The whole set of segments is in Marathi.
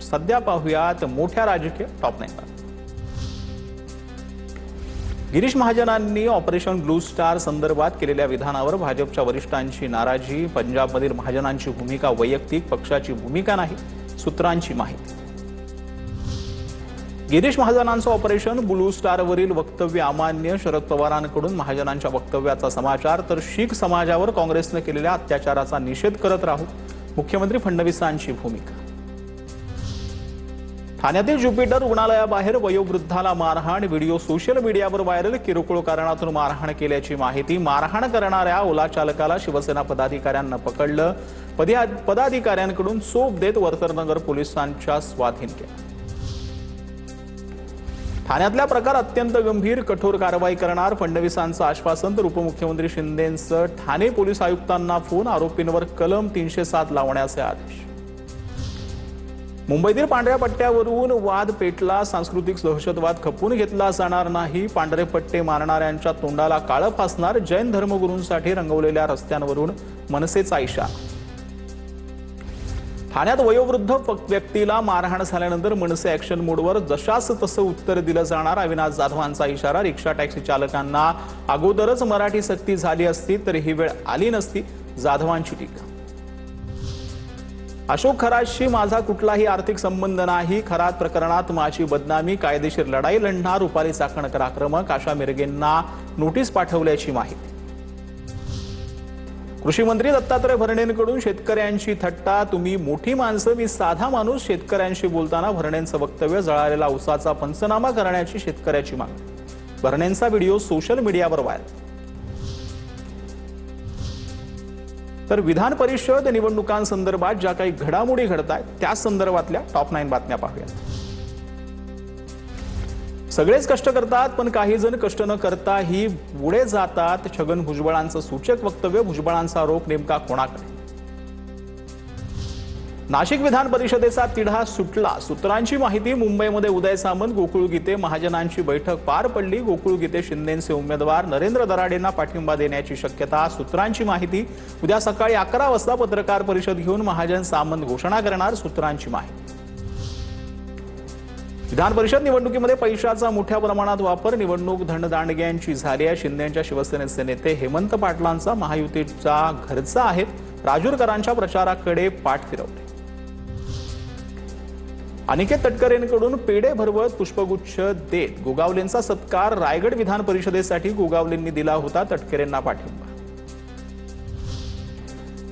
सध्या पाहूयात मोठ्या राजकीय टॉप 9 वर। गिरीश महाजनांनी ऑपरेशन ब्लू स्टार संदर्भात केलेल्या विधानावर भाजपच्या वरिष्ठांची नाराजी। पंजाबमधील महाजनांची भूमिका वैयक्तिक, पक्षाची भूमिका नाही, सूत्रांची माहिती। गिरीश महाजनांचं ऑपरेशन ब्लू स्टारवरील वक्तव्य अमान्य। शरद पवारांकडून महाजनांच्या वक्तव्याचा समाचार तर शीख समाजावर काँग्रेसने केलेल्या अत्याचाराचा निषेध करत राहू, मुख्यमंत्री फडणवीसांची भूमिका। ठाण्यातील ज्युपिटर रुग्णालयाबाहेर वयोवृद्धाला मारहाण, व्हिडिओ सोशल मीडियावर व्हायरल। किरकोळ कारणातून मारहाण केल्याची माहिती। मारहाण करणाऱ्या ओला चालकाला शिवसेना पदाधिकाऱ्यांना पकडलं। पदाधिकाऱ्यांकडून चोप देत वर्तनगर पोलिसांच्या स्वाधीन केलं। ठाण्यातला प्रकार अत्यंत गंभीर, कठोर कारवाई करणार फडणवीसांचं आश्वासन। तर उपमुख्यमंत्री शिंदेंचं ठाणे पोलीस आयुक्तांना फोन, आरोपींवर कलम 307 लावण्याचे आदेश। मुंबईतील पांढऱ्या पट्ट्यावरून वाद पेटला, सांस्कृतिक दहशतवाद खपवून घेतला जाणार नाही। पांढरे पट्टे मारणाऱ्यांच्या तोंडाला काळं फासणार, जैन धर्मगुरूंसाठी रंगवलेल्या रस्त्यांवरून मनसेचा इशारा। ठाण्यात वयोवृद्ध व्यक्तीला मारहाण झाल्यानंतर मनसे ऍक्शन मोडवर, जशास तसं उत्तर दिलं जाणार, अविनाश जाधवांचा इशारा। रिक्षा टॅक्सी चालकांना अगोदरच मराठी सक्ती झाली असती तर ही वेळ आली नसती, जाधवांची टीका। अशोक खरातशी माझा कुठलाही आर्थिक संबंध नाही, खरात प्रकरणात माझी बदनामी, कायदेशीर लढाई लढणार, रुपाली चाकणकर आक्रमक। आशा मिरगेंना नोटीस पाठवल्याची माहिती। कृषी मंत्री दत्तात्रय भरणेंकडून शेतकऱ्यांची थट्टा, तुम्ही मोठी माणसं, मी साधा माणूस। शेतकऱ्यांशी बोलताना भरणेंचं वक्तव्य, जळालेला ऊसाचा पंचनामा करण्याची शेतकऱ्याची मागणी। भरणेंचा व्हिडिओ सोशल मीडियावर व्हायरल। तर विधान परिषद निवडणुकांसंदर्भात ज्या काही घडामोडी घडतायत त्या संदर्भातल्या टॉप 9 बातम्या पाहूया। सगळेच कष्ट करतात पण काही जण कष्ट न करताही पुढे जातात, छगन भुजबळांचं सूचक वक्तव्य। भुजबळांचा आरोप नेमका कोणाकडे? नाशिक विधान परिषदेचा तिढा सुटला, सूत्रांची माहिती। मुंबईमध्ये उदय सामंत, गोकुळ गीते महाजनांची बैठक पार पडली। गोकुळ गीते शिंदेंचे उमेदवार नरेंद्र दराडेंना पाठिंबा देण्याची शक्यता, सूत्रांची माहिती। उद्या सकाळी 11 वाजता पत्रकार परिषद घेऊन महाजन सामंत घोषणा करणार, सूत्रांची माहिती। विधान परिषद निवडणुकीमध्ये पैशाचा मोठ्या प्रमाणात वापर, निवडणूक धनदांडग्यांची झाली आहे। शिंदेंच्या शिवसेनेचे नेते हेमंत पाटलांचा महायुतीचा घरचा आहेत, राजूरकरांच्या प्रचाराकडे पाठ फिरवले। अनिकेत तटकरेंकडून पेढे भरवत पुष्पगुच्छ देत गोगावलेंचा सत्कार। रायगड विधान परिषदेसाठी गोगावलेंनी दिला होता तटकरेंना पाठिंबा।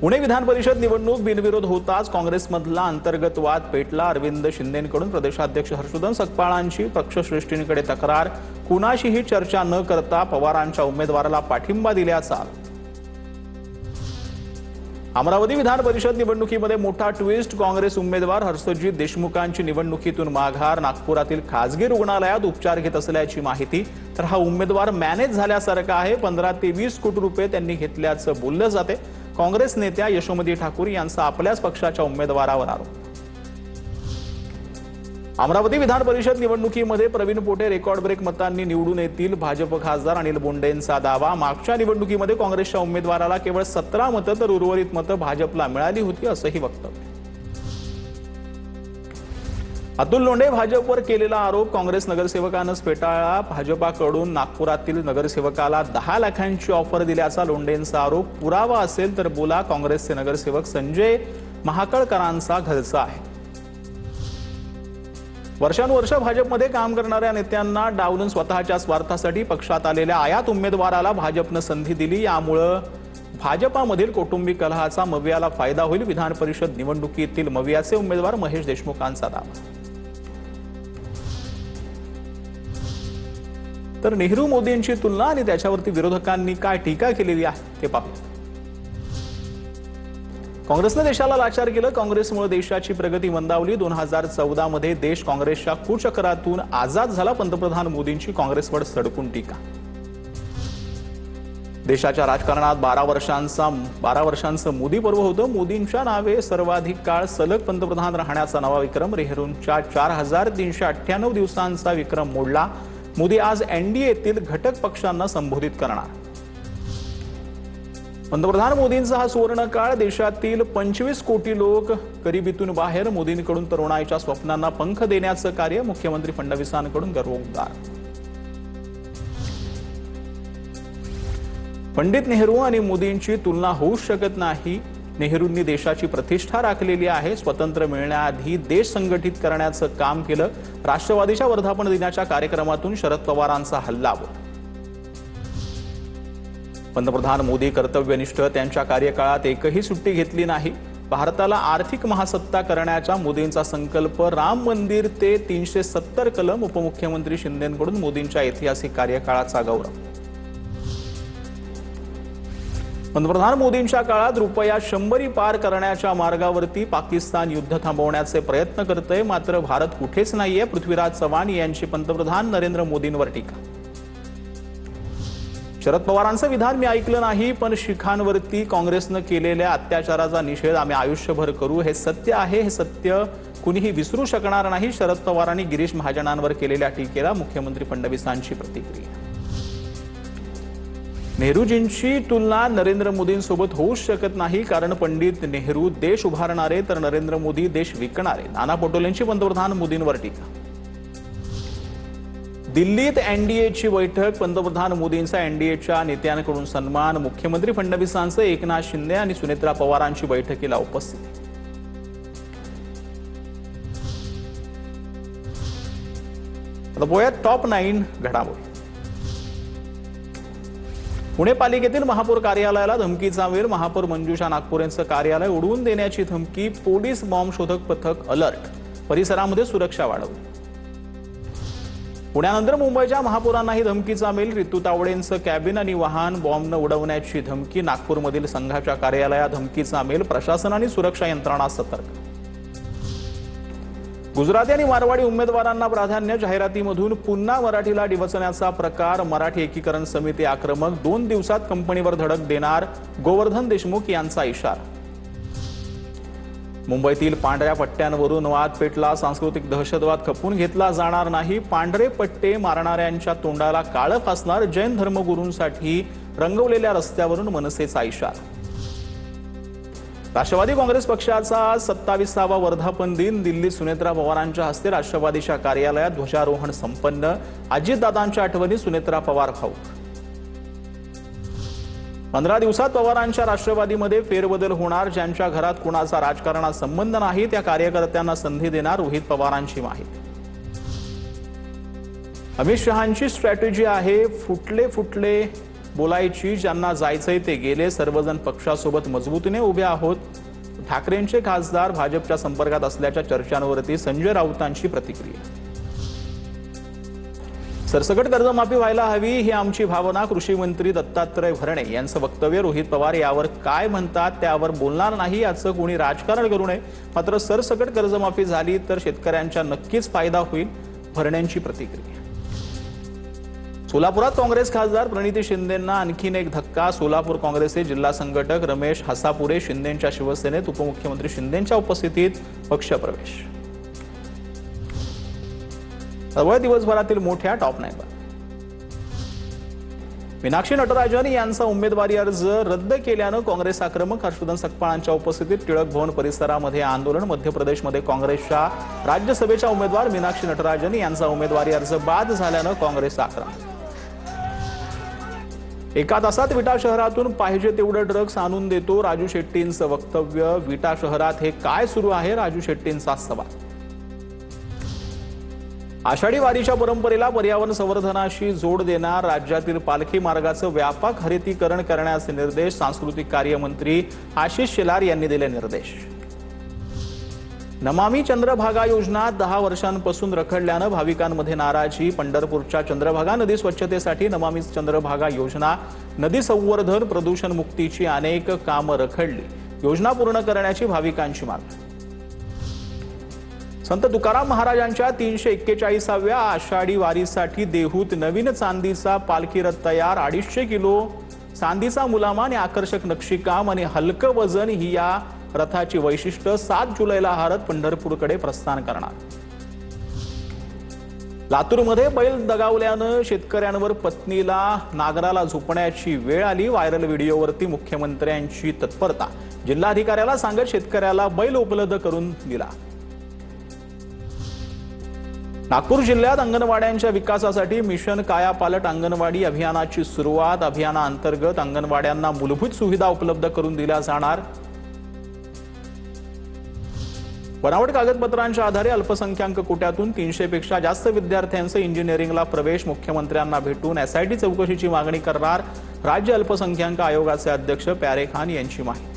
पुणे विधान परिषद निवडणूक बिनविरोध होताच काँग्रेसमधला अंतर्गत वाद पेटला। अरविंद शिंदेंकडून प्रदेशाध्यक्ष हर्षवर्धन सकपाळांची पक्षश्रेष्ठींकडे तक्रार। कुणाशीही चर्चा न करता पवारांच्या उमेदवाराला पाठिंबा दिल्याचा आरोप। अमरावती विधान परिषद निवडणुकीमध्ये मोठा ट्विस्ट, काँग्रेस उमेदवार हर्षजित देशमुखांची निवडणुकीतून माघार। नागपुरातील खासगी रुग्णालयात उपचार घेत असल्याची माहिती। तर हा उमेदवार मॅनेज झाल्यासारखा आहे, 15 ते 20 कोटी रुपये त्यांनी घेतल्याचं बोललं जाते। काँग्रेस नेत्या यशोमती ठाकूर यांचा आपल्याच पक्षाच्या उमेदवारावर आरोप। अमरावती विधान परिषद निवडणुकीमध्ये प्रवीण पोटे रेकॉर्ड ब्रेक मतांनी निवडून येतील, भाजप खासदार अनिल बोंडेंचा दावा। मागच्या निवडणुकीमध्ये काँग्रेसच्या उमेदवाराला केवळ 17 मतं तर उर्वरित मतं भाजपला मिळाली होती, असंही वक्तव्य। अतुल लोंढे भाजपवर केलेला आरोप काँग्रेस नगरसेवकानं फेटाळला। भाजपाकडून नागपुरातील नगरसेवकाला 10 लाखांची ऑफर दिल्याचा लोंढेंचा आरोप। पुरावा असेल तर बोला, काँग्रेसचे नगरसेवक संजय महाकळकरांचा घरचा आहे। वर्षानुवर्ष भाजपमध्ये काम करणाऱ्या नेत्यांना डावलून स्वतःच्या स्वार्थासाठी पक्षात आलेल्या आयात उमेदवाराला भाजपनं संधी दिली, यामुळे भाजपामधील कौटुंबिक कलहाचा मवियाला फायदा होईल। विधान परिषद निवडणुकीतील मवियाचे उमेदवार महेश देशमुखांचा दावा। तर नेहरू मोदींची तुलना आणि त्याच्यावरती विरोधकांनी काय टीका केलेली आहे ते पाहूया। काँग्रेसने देशाला लाचार केलं, काँग्रेसमुळे देशाची प्रगती मंदावली। 2014 मध्ये देश काँग्रेसच्या कुचक्रातून आजाद झाला, पंतप्रधान मोदींची काँग्रेसवर सडकून टीका। देशाच्या राजकारणात 12 वर्षांचं मोदी पर्व होतं। मोदींच्या नावे सर्वाधिक काळ सलग पंतप्रधान राहण्याचा नवा विक्रम। नेहरूंच्या 4398 दिवसांचा विक्रम मोडला। मोदी आज एनडीएतील घटक पक्षांना संबोधित करणार। पंतप्रधान मोदींचा हा सुवर्णकाळ. देशातील 25 कोटी लोक गरिबीतून बाहेर. मोदींकडून तरुणाईच्या स्वप्नांना पंख देण्याचं कार्य. मुख्यमंत्री फडणवीसांकडून गौरवोद्गार. पंडित नेहरू आणि मोदींची तुलना होऊच शकत नाही. नेहरूंनी देशाची प्रतिष्ठा राखलेली आहे. स्वतंत्र मिळण्याआधी देश संघटित करण्याचं काम केलं. राष्ट्रवादीच्या वर्धापन दिनाच्या कार्यक्रमातून शरद पवारांचा हल्लाबोल. पंतप्रधान मोदी कर्तव्यनिष्ठ. त्यांच्या कार्यकाळात एकही सुट्टी घेतली नाही. भारताला आर्थिक महासत्ता करण्याचा मोदींचा संकल्प. राम मंदिर ते 370 कलम. उपमुख्यमंत्री शिंदेंकडून मोदींच्या ऐतिहासिक कार्यकाळाचा गौरव. पंतप्रधान मोदींच्या काळात रुपया 100 पार करण्याच्या मार्गावरती. पाकिस्तान युद्ध थांबवण्याचे प्रयत्न करतंय, मात्र भारत कुठेच नाहीये. पृथ्वीराज चव्हाण यांची पंतप्रधान नरेंद्र मोदींवर टीका. शरद पवारांचं विधान मी ऐकलं नाही, पण शिखांवरती काँग्रेसनं केलेल्या अत्याचाराचा निषेध आम्ही आयुष्यभर करू. हे सत्य आहे, हे सत्य कुणीही विसरू शकणार नाही. शरद पवारांनी गिरीश महाजनांवर केलेल्या टीकेला मुख्यमंत्री फडणवीसांची प्रतिक्रिया. नेहरूजींची तुलना नरेंद्र मोदींसोबत होऊच शकत नाही, कारण पंडित नेहरू देश उभारणारे तर नरेंद्र मोदी देश विकणारे. नाना पटोलेंची पंतप्रधान मोदींवर टीका. दिल्लीत एनडीएची बैठक. पंतप्रधान मोदींचा एनडीएच्या नेत्यांकडून सन्मान. मुख्यमंत्री फडणवीसांचं एकनाथ शिंदे आणि सुनेत्रा पवारांची बैठकीला उपस्थिती. टॉप 9 घडामोडी. पुणे पालिकेतील महापौर कार्यालयाला धमकीचा मेल. महापौर मंजुषा नागपुरेंचं कार्यालय उडवून देण्याची धमकी. पोलीस बॉम्ब शोधक पथक अलर्ट. परिसरामध्ये सुरक्षा वाढवली. पुण्यानंतर मुंबईच्या महापौरांनाही धमकीचा मेल. रितू तावडेंचं कॅबिन आणि वाहन बॉम्बनं उडवण्याची धमकी. नागपूरमधील संघाच्या कार्यालयात धमकीचा मेल. प्रशासन आणि सुरक्षा यंत्रणा सतर्क. गुजराती आणि मारवाडी उमेदवारांना प्राधान्य. जाहिरातीमधून पुन्हा मराठीला डिवचण्याचा प्रकार. मराठी एकीकरण समिती आक्रमक. 2 दिवसात कंपनीवर धडक देणार. गोवर्धन देशमुख यांचा इशारा. मुंबईतील पांढऱ्या पट्ट्यांवरून वाद पेटला. सांस्कृतिक दहशतवाद खपवून घेतला जाणार नाही. पांढरे पट्टे मारणाऱ्यांच्या तोंडाला काळं फासणार. जैन धर्मगुरूंसाठी रंगवलेल्या रस्त्यावरून मनसेचा इशारा. राष्ट्रवादी काँग्रेस पक्षाचा 27वा वर्धापन दिन. दिल्लीत सुनेत्रा पवारांच्या हस्ते राष्ट्रवादीच्या कार्यालयात ध्वजारोहण संपन्न. अजितदादांच्या आठवणी सुनेत्रा पवार भाऊक. 15 दिवसात पवारांच्या राष्ट्रवादीमध्ये फेरबदल होणार. ज्यांच्या घरात कुणाचा राजकारणात संबंध नाही त्या कार्यकर्त्यांना संधी देणार. रोहित पवारांची माहिती. अमित शहांची स्ट्रॅटेजी आहे फुटले बोलायची. ज्यांना जायचंय ते गेले. सर्वजण पक्षासोबत मजबूतीने उभे आहोत. ठाकरेंचे खासदार भाजपच्या संपर्कात असल्याच्या चर्चांवरती संजय राऊतांची प्रतिक्रिया. सरसकट कर्जमाफी व्हायला हवी ही आमची भावना. कृषी मंत्री दत्तात्रय भरणे यांचं वक्तव्य. रोहित पवार यावर काय म्हणतात त्यावर बोलणार नाही. याचं कोणी राजकारण करू नये. मात्र सरसकट कर्जमाफी झाली तर शेतकऱ्यांचा नक्कीच फायदा होईल. भरणेंची प्रतिक्रिया. सोलापुरात काँग्रेस खासदार प्रणिती शिंदेंना आणखीन एक धक्का. सोलापूर काँग्रेसचे जिल्हा संघटक रमेश हसापुरे शिंदेंच्या शिवसेनेत. उपमुख्यमंत्री शिंदेंच्या उपस्थितीत पक्षप्रवेश. दिवसभरातील मोठ्या टॉप 9 वर. मीनाक्षी नटराजन यांचा उमेदवारी अर्ज रद्द केल्यानं काँग्रेस आक्रमक. हर्षवर्धन सकपाळांच्या उपस्थितीत टिळक भवन परिसरामध्ये आंदोलन. मध्य प्रदेशमध्ये काँग्रेसच्या राज्यसभेच्या उमेदवार मीनाक्षी नटराजन यांचा उमेदवारी अर्ज बाद झाल्यानं काँग्रेस आक्रमक. 1 तासात विटा शहरातून पाहिजे तेवढं ड्रग्स आणून देतो. राजू शेट्टींचं वक्तव्य. विटा शहरात हे काय सुरू आहे? राजू शेट्टींचा सवाल. आषाढी वारीच्या परंपरेला पर्यावरण संवर्धनाशी जोड देणार. राज्यातील पालखी मार्गाचं व्यापक हरितीकरण करण्याचे निर्देश. सांस्कृतिक कार्य मंत्री आशिष शेलार यांनी दिले निर्देश. नमामी चंद्रभागा योजना 10 वर्षांपासून रखडल्यानं भाविकांमध्ये नाराजी. पंढरपूरच्या चंद्रभागा नदी स्वच्छतेसाठी नमामी चंद्रभागा योजना. नदी संवर्धन प्रदूषण मुक्तीची अनेक कामं रखडली. योजना पूर्ण करण्याची भाविकांची मागणी. संत तुकाराम महाराजांच्या 341व्या आषाढी वारीसाठी देहूत नवीन चांदीचा पालखी रथ तयार. 250 किलो चांदीचा मुलामा आणि आकर्षक नक्षीकाम आणि हलकं वजन ही या रथाची वैशिष्ट्य. 7 जुलैला हा रथ पंढरपूरकडे प्रस्थान करणार. लातूरमध्ये बैल दगावल्यानं शेतकऱ्यांवर पत्नीला नागराला झोपण्याची वेळ आली। व्हायरल व्हिडिओवरती मुख्यमंत्र्यांची तत्परता, जिल्हाधिकाऱ्याला सांगत शेतकऱ्याला बैल उपलब्ध करून दिला। नागपूर जिल्ह्यात अंगणवाड्यांच्या विकासासाठी मिशन कायापालट अंगणवाडी अभियानाची सुरुवात। अभियानाअंतर्गत अंगणवाड्यांना मूलभूत सुविधा उपलब्ध करून दिल्या जाणार। बनावट कागदपत्रांच्या आधारे अल्पसंख्याक कोट्यातून 300 पेक्षा जास्त विद्यार्थ्यांचे इंजिनिअरिंगला प्रवेश। मुख्यमंत्र्यांना भेटून एसआयटी चौकशीची मागणी करणार। राज्य अल्पसंख्याक आयोगाचे अध्यक्ष प्यारे खान यांची माहिती।